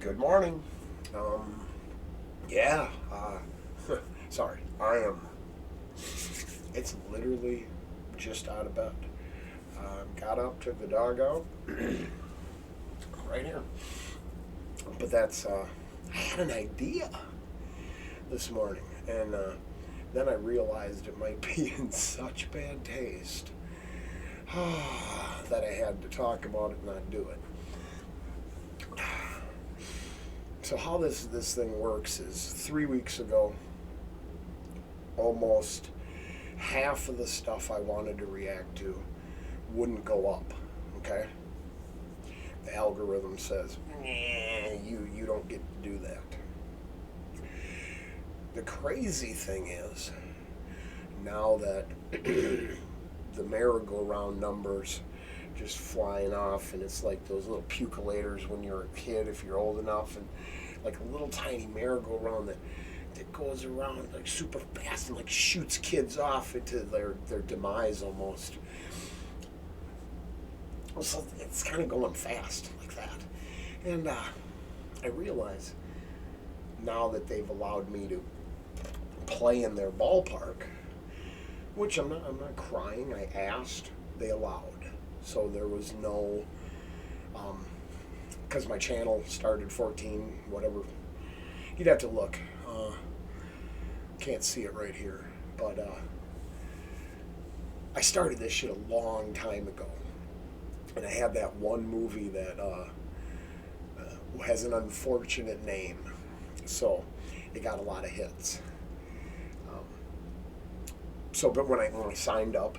Good morning. Um, yeah, sorry. It's literally just out of bed. Got up, took the dog out, right here. But I had an idea this morning, and then I realized it might be in such bad taste that I had to talk about it and not do it. So how this thing works is 3 weeks ago, almost half of the stuff I wanted to react to wouldn't go up. Okay, the algorithm says, nah, you don't get to do that. The crazy thing is, now that the merry-go-round numbers just flying off, and it's like those little puculators when you're a kid, if you're old enough, and like a little tiny merry-go-round that goes around like super fast and like shoots kids off into their demise almost. So it's kind of going fast like that. And I realize now that they've allowed me to play in their ballpark, which I'm not crying. I asked, they allowed. So there was no, because my channel started 14, whatever. You'd have to look. Can't see it right here. But I started this shit a long time ago. And I had that one movie that has an unfortunate name. So it got a lot of hits. But when I signed up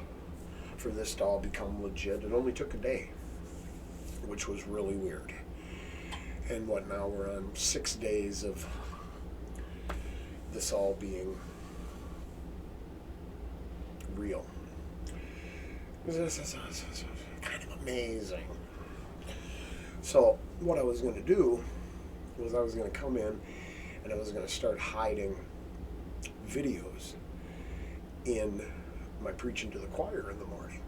for this to all become legit, it only took a day, which was really weird. And now we're on 6 days of this all being real. This is kind of amazing. So what I was going to do was I was going to come in and I was going to start hiding videos in my preaching to the choir in the morning,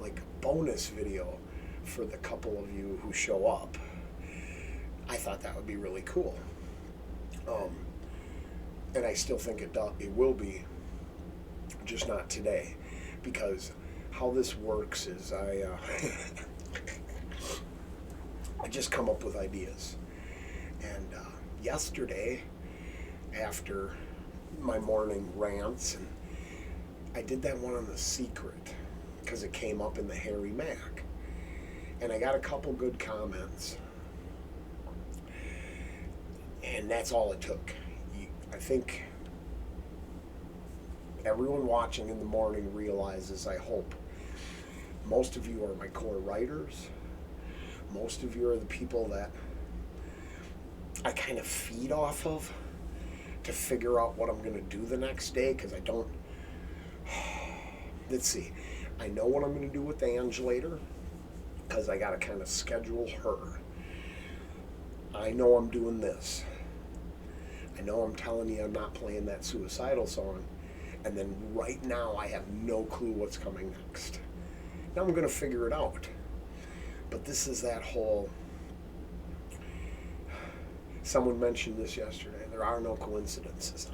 like a bonus video for the couple of you who show up. I thought that would be really cool, and I still think it will be, just not today, because how this works is I just come up with ideas, and yesterday after my morning rants, and I did that one on The Secret because it came up in the Harry Mack. And I got a couple good comments. And that's all it took. I think everyone watching in the morning realizes, I hope, most of you are my core writers. Most of you are the people that I kind of feed off of to figure out what I'm going to do the next day, because I don't. Let's see. I know what I'm going to do with Ange later, because I got to kind of schedule her. I know I'm doing this. I know I'm telling you I'm not playing that suicidal song. And then right now I have no clue what's coming next. Now I'm going to figure it out. But this is that whole... Someone mentioned this yesterday. There are no coincidences.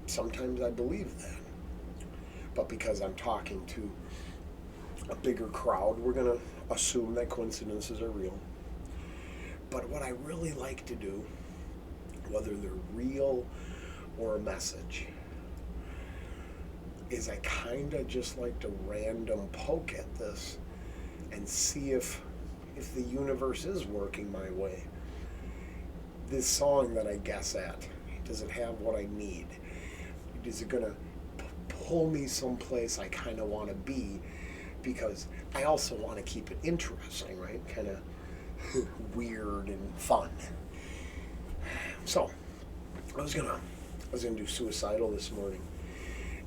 Sometimes I believe that. But because I'm talking to a bigger crowd, we're going to assume that coincidences are real. But what I really like to do, whether they're real or a message, is I kind of just like to random poke at this and see if the universe is working my way. This song that I guess at, does it have what I need? Is it going to pull me someplace I kind of want to be? Because I also want to keep it interesting, right? Kind of weird and fun. So I was gonna do Suicidal this morning,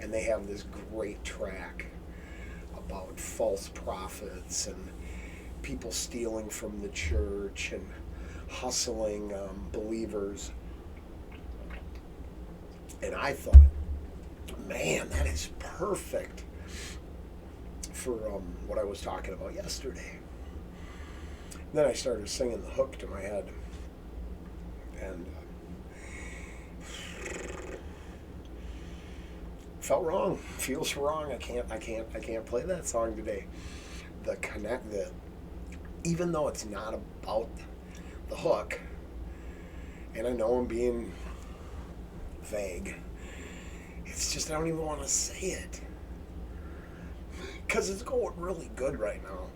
and they have this great track about false prophets and people stealing from the church and hustling believers. And I thought, man, that is perfect for what I was talking about yesterday. Then I started singing the hook to my head. And felt wrong. Feels wrong. I can't play that song today. Even though it's not about the hook, and I know I'm being vague, it's just I don't even want to say it because it's going really good right now.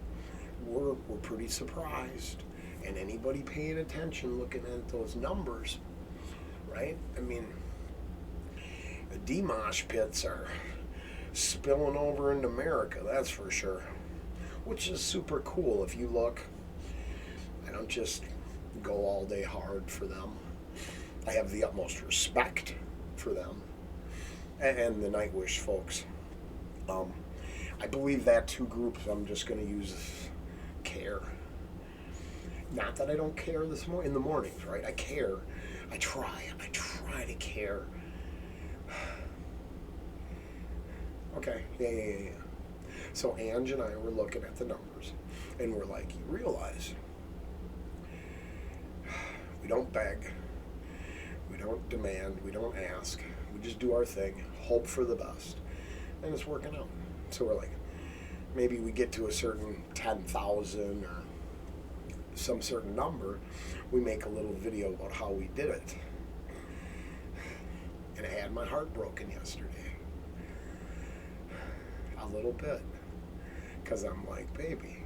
We're pretty surprised, and anybody paying attention, looking at those numbers, right? I mean, the D-mosh pits are spilling over into America, that's for sure, which is super cool. If you look, I don't just go all day hard for them. I have the utmost respect for them and the Nightwish folks. I believe that two groups, I'm just going to use care. Not that I don't care in the mornings, right? I care. I try to care. Okay, yeah. So Ange and I were looking at the numbers, and we're like, you realize we don't beg, we don't demand, we don't ask, we just do our thing, hope for the best, and it's working out. So we're like, maybe we get to a certain 10,000 or some certain number, we make a little video about how we did it. And I had my heart broken yesterday. A little bit. Because I'm like, baby.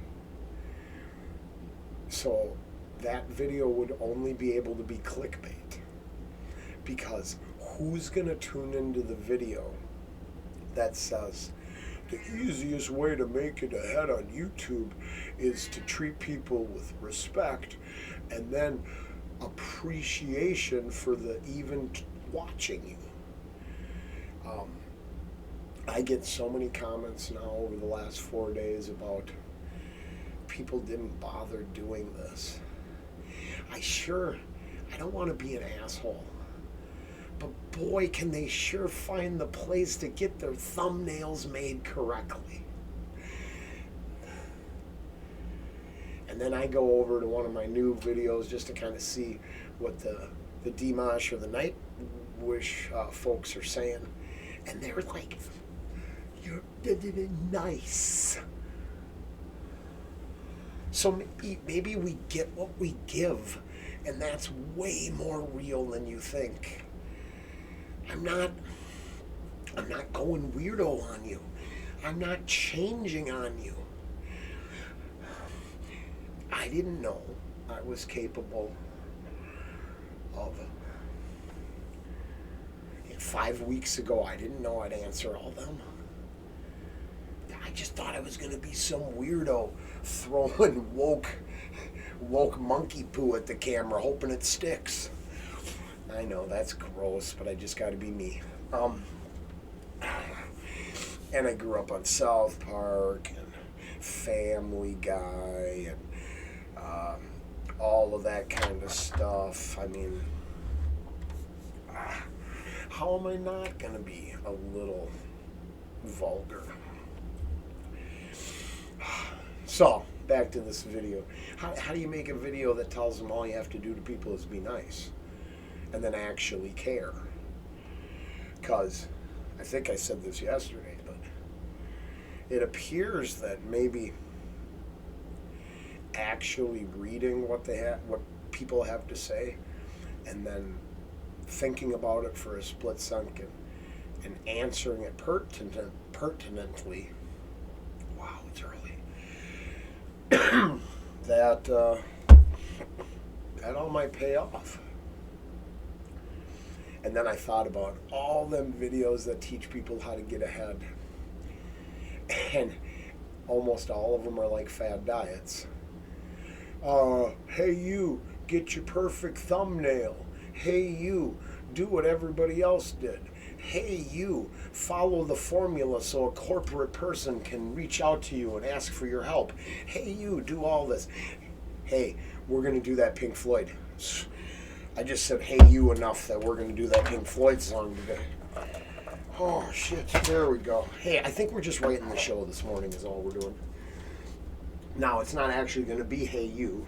So that video would only be able to be clickbait. Because who's going to tune into the video that says, the easiest way to make it ahead on YouTube is to treat people with respect and then appreciation for the even watching you. I get so many comments now over the last 4 days about people didn't bother doing this. I don't want to be an asshole. But boy, can they sure find the place to get their thumbnails made correctly. And then I go over to one of my new videos just to kind of see what the D-mosh or the Nightwish folks are saying. And they're like, you're nice. So maybe we get what we give, and that's way more real than you think. I'm not going weirdo on you. I'm not changing on you. I didn't know I was capable of. 5 weeks ago, I didn't know I'd answer all them. I just thought I was going to be some weirdo throwing woke monkey poo at the camera, hoping it sticks. I know, that's gross, but I just got to be me. And I grew up on South Park and Family Guy and all of that kind of stuff. I mean, how am I not going to be a little vulgar? So, back to this video. How do you make a video that tells them all you have to do to people is be nice and then actually care? Because I think I said this yesterday, but it appears that maybe actually reading what people have to say and then thinking about it for a split second and answering it pertinently. Wow, it's early. that all might pay off. And then I thought about all them videos that teach people how to get ahead. And almost all of them are like fad diets. Hey you, get your perfect thumbnail. Hey you, do what everybody else did. Hey you, follow the formula so a corporate person can reach out to you and ask for your help. Hey you, do all this. Hey, we're going to do that Pink Floyd. I just said hey you enough that we're going to do that Pink Floyd song today. Oh shit, there we go. Hey, I think we're just writing the show this morning is all we're doing. Now, it's not actually going to be hey you.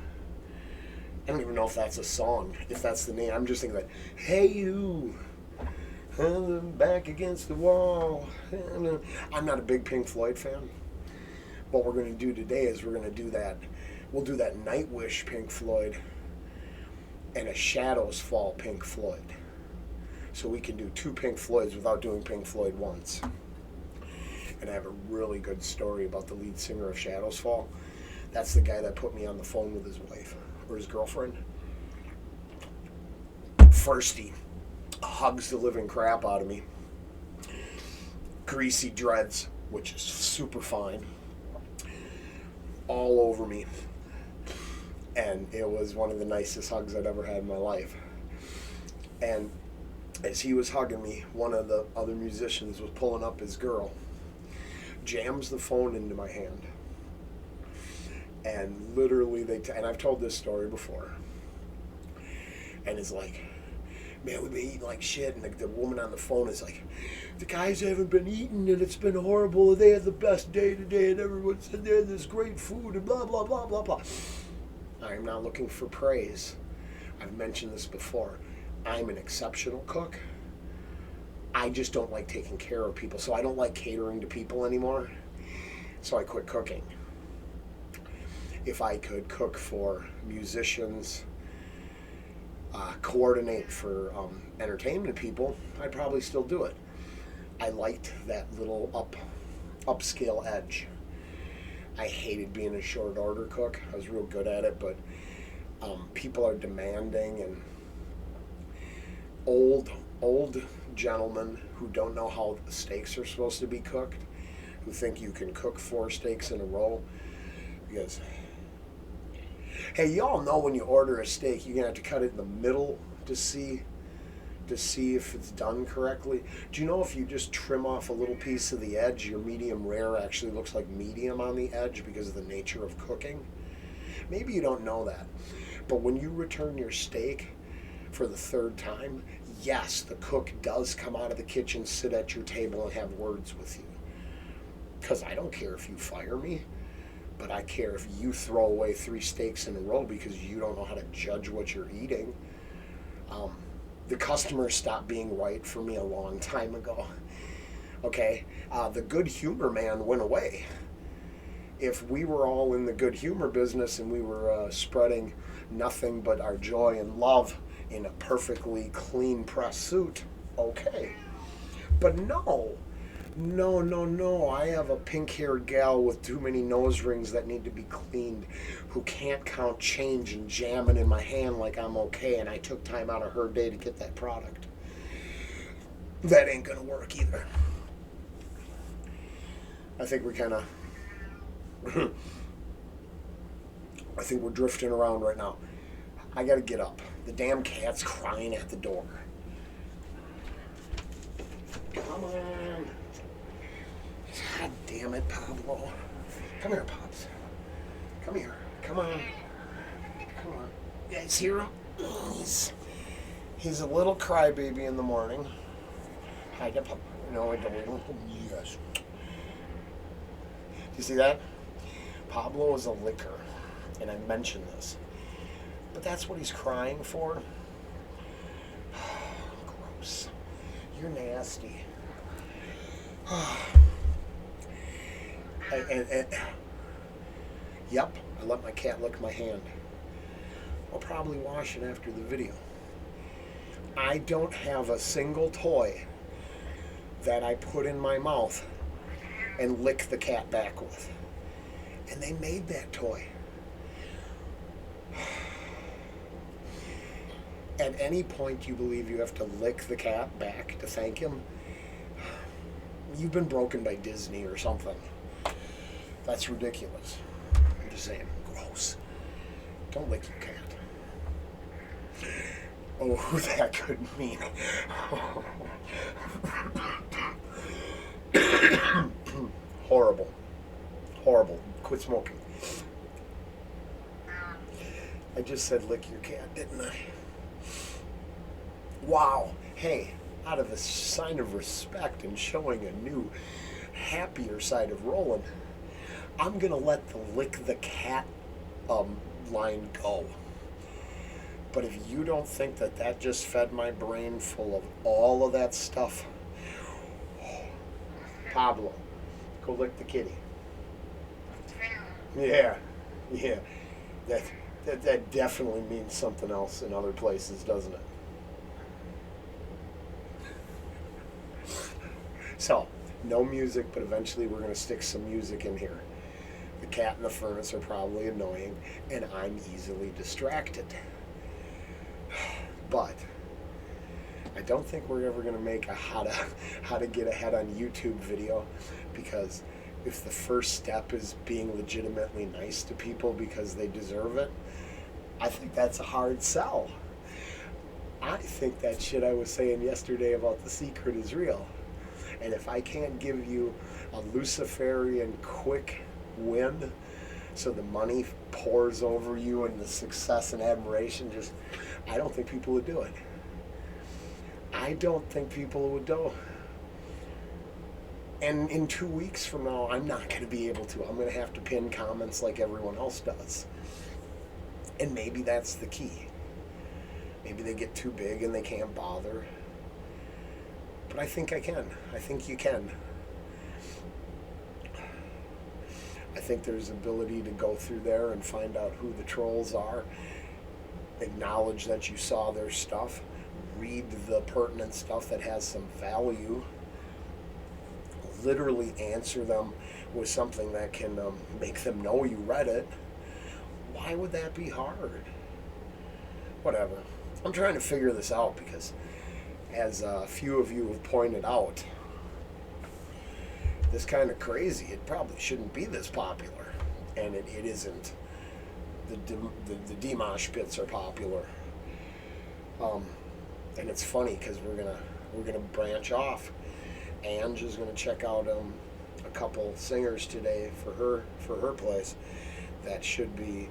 I don't even know if that's a song, if that's the name. I'm just thinking that, hey you, I'm back against the wall. I'm not a big Pink Floyd fan. What we're going to do today is we're going to do that. We'll do that Nightwish Pink Floyd and a Shadows Fall Pink Floyd. So we can do two Pink Floyds without doing Pink Floyd once. And I have a really good story about the lead singer of Shadows Fall. That's the guy that put me on the phone with his wife, or his girlfriend. First, he hugs the living crap out of me. Greasy dreads, which is super fine, all over me. And it was one of the nicest hugs I'd ever had in my life. And as he was hugging me, one of the other musicians was pulling up his girl, jams the phone into my hand. And literally, and I've told this story before, and it's like, man, we've been eating like shit, and the woman on the phone is like, the guys haven't been eating, and it's been horrible, they had the best day today, and everyone said they had this great food, and blah, blah, blah, blah, blah. I am not looking for praise. I've mentioned this before. I'm an exceptional cook. I just don't like taking care of people, so I don't like catering to people anymore, so I quit cooking. If I could cook for musicians, coordinate for entertainment people, I'd probably still do it. I liked that little upscale edge. I hated being a short order cook. I was real good at it, but people are demanding, and old gentlemen who don't know how the steaks are supposed to be cooked, who think you can cook 4 steaks in a row, because hey, y'all know when you order a steak, you're gonna have to cut it in the middle to see if it's done correctly. Do you know if you just trim off a little piece of the edge, your medium rare actually looks like medium on the edge because of the nature of cooking? Maybe you don't know that. But when you return your steak for the 3rd time, yes, the cook does come out of the kitchen, sit at your table, and have words with you. Because I don't care if you fire me, but I care if you throw away 3 steaks in a row because you don't know how to judge what you're eating. The customers stopped being right for me a long time ago. Okay, the good humor man went away. If we were all in the good humor business and we were spreading nothing but our joy and love in a perfectly clean pressed suit, okay. But no, I have a pink-haired gal with too many nose rings that need to be cleaned, who can't count change and jam it in my hand like I'm okay, and I took time out of her day to get that product. That ain't gonna work either. I think we kind of I think we're drifting around right now. I gotta get up. The damn cat's crying at the door. Come on. God damn it, Pablo. Come here, Pops. Come here. Come on. Come on. Yeah, he's here. He's a little crybaby in the morning. Hi, Pablo. No, I don't. Yes. Do you see that? Pablo is a licker, and I mentioned this. But that's what he's crying for. Gross. You're nasty. Yep, I let my cat lick my hand. I'll probably wash it after the video. I don't have a single toy that I put in my mouth and lick the cat back with. And they made that toy. At any point you believe you have to lick the cat back to thank him, you've been broken by Disney or something. That's ridiculous. I'm just saying, gross. Don't lick your cat. Oh, that could mean. Horrible. Horrible. Quit smoking. I just said lick your cat, didn't I? Wow. Hey, out of a sign of respect and showing a new, happier side of Rollen, I'm going to let the lick the cat line go. But if you don't think that that just fed my brain full of all of that stuff, Pablo, go lick the kitty. Yeah, yeah. That definitely means something else in other places, doesn't it? So, no music, but eventually we're going to stick some music in here. The cat and the furnace are probably annoying, and I'm easily distracted. But I don't think we're ever going to make a how to get ahead on YouTube video, because if the first step is being legitimately nice to people because they deserve it, I think that's a hard sell. I think that shit I was saying yesterday about The Secret is real. And if I can't give you a Luciferian quick win so the money pours over you and the success and admiration, I don't think people would do it. I don't think people would do it. And in 2 weeks from now, I'm not going to be able to. I'm going to have to pin comments like everyone else does. And maybe that's the key. Maybe they get too big and they can't bother. But I think I can. I think you can. I think there's ability to go through there and find out who the trolls are, acknowledge that you saw their stuff, read the pertinent stuff that has some value, literally answer them with something that can make them know you read it. Why would that be hard? Whatever. I'm trying to figure this out because, as a few of you have pointed out, this kind of crazy. It probably shouldn't be this popular, and it isn't. The Dimash bits are popular, and it's funny because we're gonna branch off. Ange is gonna check out a couple singers today for her place. That should be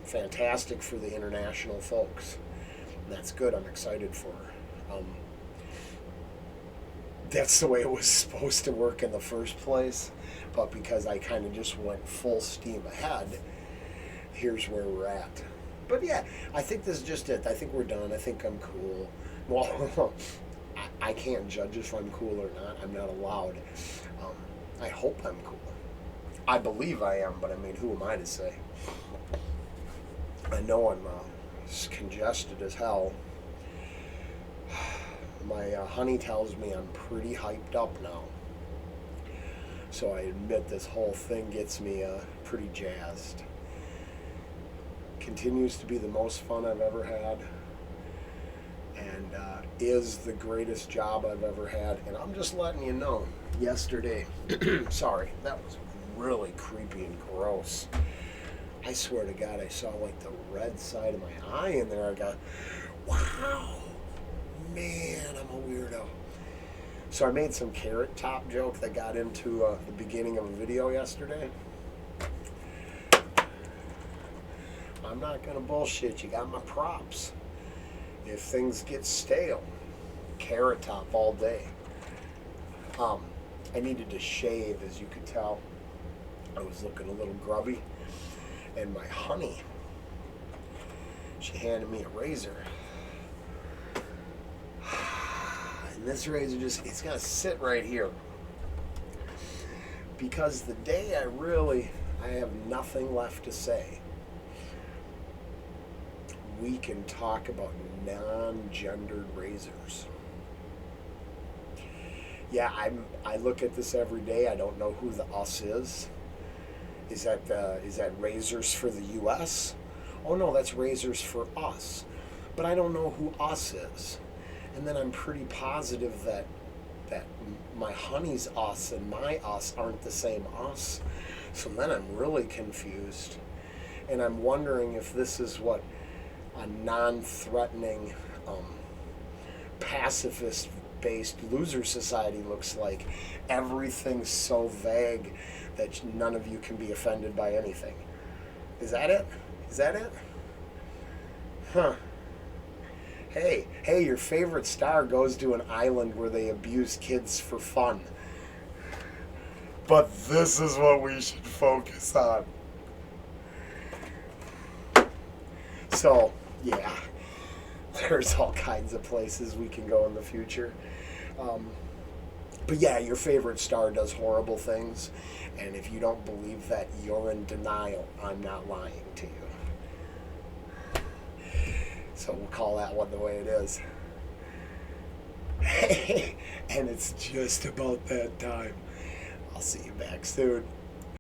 fantastic for the international folks. And that's good. I'm excited for her. That's the way it was supposed to work in the first place, but because I kind of just went full steam ahead, here's where we're at. But yeah, I think this is just it. I think we're done. I think I'm cool. Well, I can't judge if I'm cool or not. I'm not allowed. I hope I'm cool. I believe I am, but I mean, who am I to say? I know I'm congested as hell. My honey tells me I'm pretty hyped up now. So I admit this whole thing gets me pretty jazzed. Continues to be the most fun I've ever had. And is the greatest job I've ever had. And I'm just letting you know, yesterday, sorry, that was really creepy and gross. I swear to God, I saw like the red side of my eye in there. I got, wow. Man, I'm a weirdo. So I made some carrot top joke that got into the beginning of a video yesterday. I'm not going to bullshit. You got my props. If things get stale, carrot top all day. I needed to shave, as you could tell. I was looking a little grubby. And my honey, she handed me a razor. And this razor it's going to sit right here. Because the day I have nothing left to say, we can talk about non-gendered razors. Yeah, I look at this every day. I don't know who the us is. Is that razors for the U.S.? Oh no, that's razors for us. But I don't know who us is. And then I'm pretty positive that my honey's us and my us aren't the same us. So then I'm really confused. And I'm wondering if this is what a non-threatening, pacifist-based loser society looks like. Everything's so vague that none of you can be offended by anything. Is that it? Is that it? Huh. Hey, your favorite star goes to an island where they abuse kids for fun. But this is what we should focus on. So, Yeah, there's all kinds of places we can go in the future. Um, but yeah, your favorite star does horrible things, and if you don't believe that, you're in denial. I'm not lying to you. So we'll call that one the way it is. And it's just about that time. I'll see you back soon.